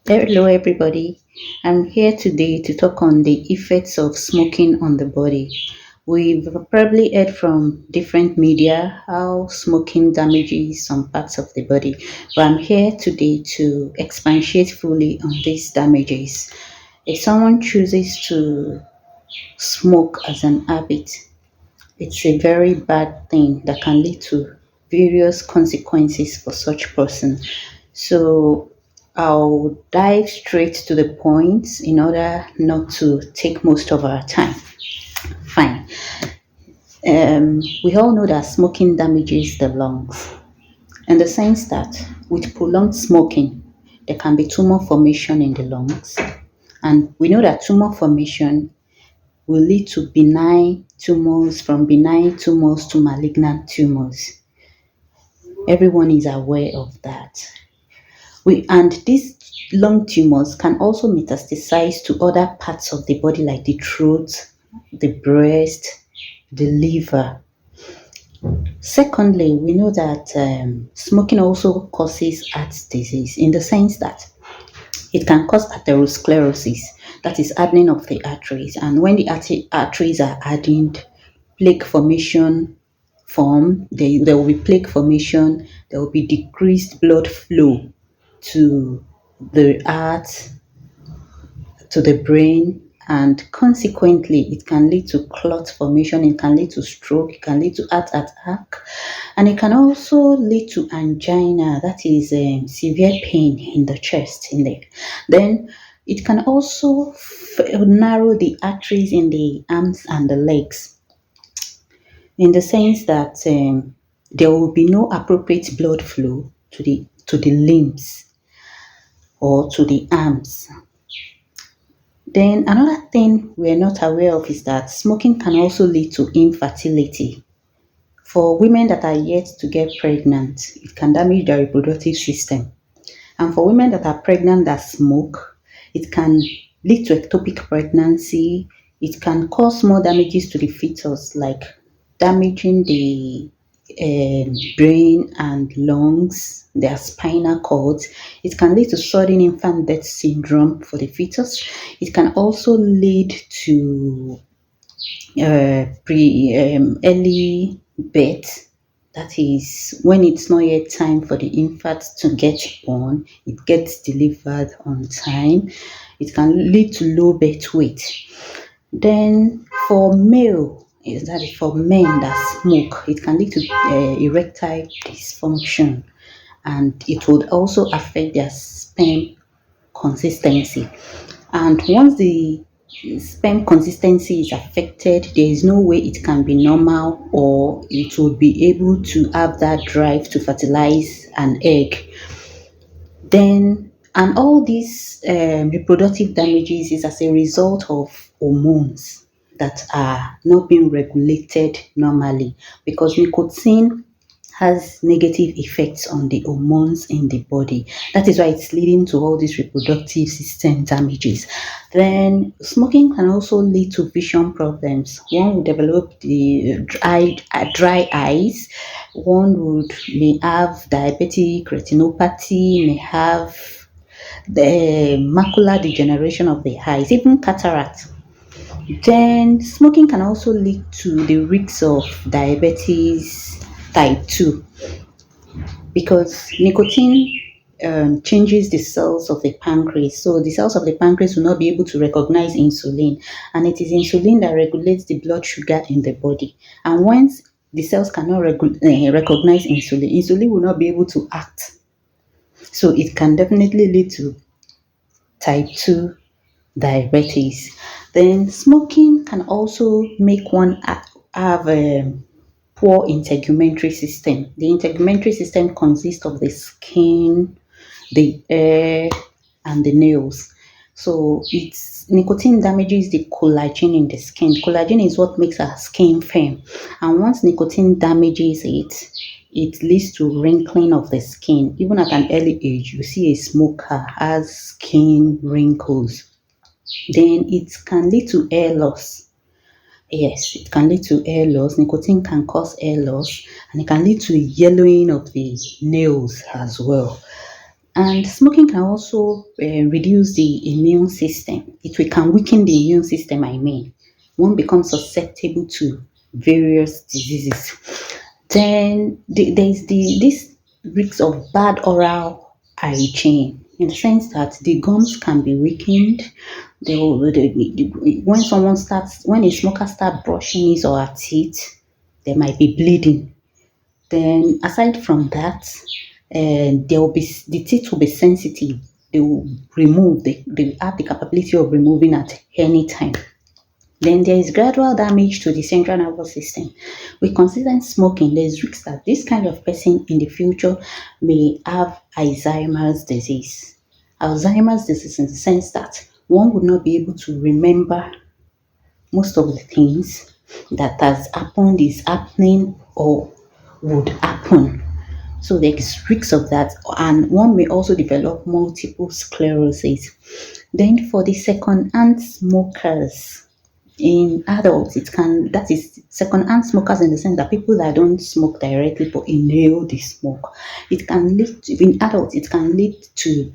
Hello, everybody. I'm here today to talk on the effects of smoking on the body. We've probably heard from different media how smoking damages some parts of the body, but I'm here today to expatiate fully on these damages. If someone chooses to smoke as an habit, it's a very bad thing that can lead to various consequences for such person. So I'll dive straight to the point in order not to take most of our time. Fine. We all know that smoking damages the lungs in the sense that with prolonged smoking, there can be tumor formation in the lungs. And we know that tumor formation will lead to benign tumors, from benign tumors to malignant tumors. Everyone is aware of that. And these lung tumors can also metastasize to other parts of the body like the throat, the breast, the liver. Secondly, we know that smoking also causes heart disease in the sense that it can cause atherosclerosis, that is hardening of the arteries. And when the arteries are hardened, plaque formation there will be plaque formation, there will be decreased blood flow to the heart, to the brain, and consequently it can lead to clot formation, it can lead to stroke, it can lead to heart attack, and it can also lead to angina, that is severe pain in the chest. Then it can also narrow the arteries in the arms and the legs, in the sense that there will be no appropriate blood flow to the limbs or to the arms. Then another thing we're not aware of is that smoking can also lead to infertility. For women that are yet to get pregnant, it can damage their reproductive system. And for women that are pregnant that smoke, it can lead to ectopic pregnancy. It can cause more damages to the fetus, like damaging the brain and lungs, their spinal cords. It can lead to sudden infant death syndrome for the fetus. It can also lead to early birth. That is when it's not yet time for the infant to get born, it gets delivered on time. It can lead to low birth weight. Then for male, is that for men that smoke, it can lead to erectile dysfunction, and it would also affect their sperm consistency. And once the sperm consistency is affected, there is no way it can be normal, or it will be able to have that drive to fertilize an egg. Then, and all these reproductive damages is as a result of hormones that are not being regulated normally, because nicotine has negative effects on the hormones in the body. That is why it's leading to all these reproductive system damages. Then smoking can also lead to vision problems. One will develop the dry eyes. One would may have diabetic retinopathy, may have the macular degeneration of the eyes, even cataract. Then smoking can also lead to the risks of diabetes type 2, because nicotine changes the cells of the pancreas. So the cells of the pancreas will not be able to recognize insulin, and it is insulin that regulates the blood sugar in the body. And once the cells cannot recognize insulin, insulin will not be able to act. So it can definitely lead to type 2 diabetes. Then smoking can also make one have a poor integumentary system. The integumentary system consists of the skin, the hair, and the nails. So it's nicotine damages the collagen in the skin. Collagen is what makes our skin firm, and once nicotine damages it, it leads to wrinkling of the skin. Even at an early age, you see a smoker has skin wrinkles. Then it can lead to hair loss. Yes, it can lead to hair loss. Nicotine can cause hair loss, and it can lead to yellowing of the nails as well. And smoking can also reduce the immune system. Can weaken the immune system, I mean. One becomes susceptible to various diseases. Then there's this risk of bad oral hygiene in the sense that the gums can be weakened. When when a smoker starts brushing his or her teeth, there might be bleeding. Then, aside from that, there will be the teeth will be sensitive. They will remove. They have the capability of removing at any time. Then there is gradual damage to the central nervous system. With consistent smoking, there is risk that this kind of person in the future may have Alzheimer's disease. Alzheimer's disease in the sense that one would not be able to remember most of the things that has happened, is happening, or would happen. So there's risks of that, and one may also develop multiple sclerosis. Then for the second-hand smokers, in adults, it can that is second-hand smokers in the sense that people that don't smoke directly but inhale the smoke. It can lead to, in adults, it can lead to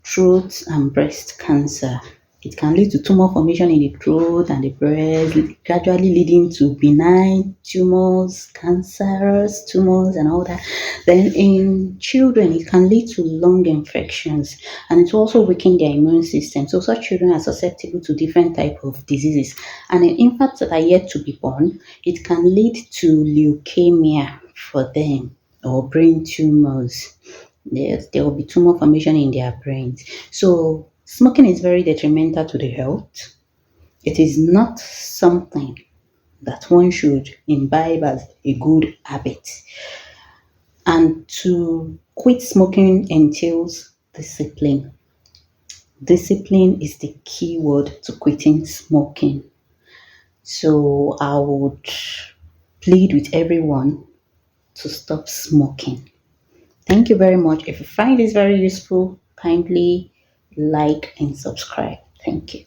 throat and breast cancer. It can lead to tumor formation in the throat and the breast, gradually leading to benign tumors, cancerous tumors, and all that. Then in children, it can lead to lung infections, and it also weaken their immune system. So such children are susceptible to different type of diseases. And in infants that are yet to be born, it can lead to leukemia for them or brain tumors. Yes, there will be tumor formation in their brains. So smoking is very detrimental to the health. It is not something that one should imbibe as a good habit. And to quit smoking entails discipline. Discipline is the key word to quitting smoking. So I would plead with everyone to stop smoking. Thank you very much. If you find this very useful, kindly like and subscribe. Thank you.